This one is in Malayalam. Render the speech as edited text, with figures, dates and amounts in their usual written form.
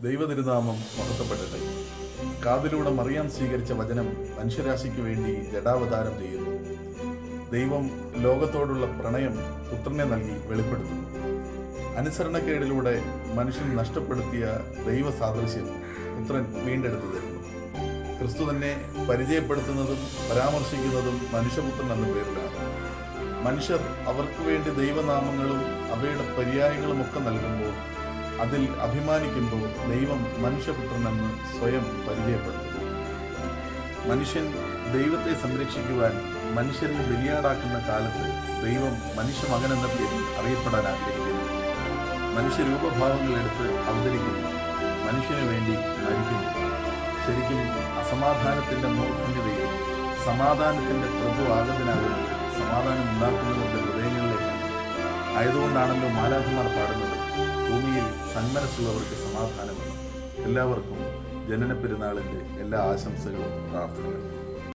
ദൈവതിരുനാമം മഹത്വപ്പെടട്ടെ. കാതിലൂടെ മറിയാം സ്വീകരിച്ച വചനം മനുഷ്യരാശിക്ക് വേണ്ടി ജഡാവതാരം ചെയ്യുന്നു. ദൈവം ലോകത്തോടുള്ള പ്രണയം പുത്രനെ നൽകി വെളിപ്പെടുത്തുന്നു. അനുസരണക്കേടിലൂടെ മനുഷ്യൻ നഷ്ടപ്പെടുത്തിയ ദൈവ സാദൃശ്യം പുത്രൻ വീണ്ടെടുത്തു തരുന്നു. ക്രിസ്തു തന്നെ പരിചയപ്പെടുത്തുന്നതും പരാമർശിക്കുന്നതും മനുഷ്യപുത്രൻ എന്ന പേരിലാണ്. മനുഷ്യർ അവർക്ക് വേണ്ടി ദൈവനാമങ്ങളും അവയുടെ പര്യായങ്ങളുമൊക്കെ നൽകുമ്പോൾ, അതിൽ അഭിമാനിക്കുമ്പോൾ ദൈവം മനുഷ്യപുത്രനെന്ന് സ്വയം പരിചയപ്പെടുത്തുന്നു. മനുഷ്യൻ ദൈവത്തെ സംരക്ഷിക്കുവാൻ മനുഷ്യരെ ബലിയാടാക്കുന്ന കാലത്ത് ദൈവം മനുഷ്യമകൻ എന്ന പേരിൽ അറിയപ്പെടാൻ ആഗ്രഹിക്കുന്നു. മനുഷ്യരൂപഭാവങ്ങളെടുത്ത് അവതരിക്കുന്നു, മനുഷ്യന് വേണ്ടി മരിക്കുന്നു. ശരിക്കും അസമാധാനത്തിൻ്റെ മൂർഖന്യതയും സമാധാനത്തിൻ്റെ പ്രഭു ആഗതനാകുന്നത് സമാധാനം ഉണ്ടാക്കുന്നവരുടെ ഹൃദയങ്ങളിലേക്കാണ്. ആയതുകൊണ്ടാണല്ലോ മാലാഖമാർ പാടുന്നത്, ഭൂമിയിൽ സന്മനസ്സുള്ളവർക്ക് സമാധാനമെന്ന്. എല്ലാവർക്കും ജനന പെരുന്നാളിൻ്റെ എല്ലാ ആശംസകളും പ്രാർത്ഥനകളും.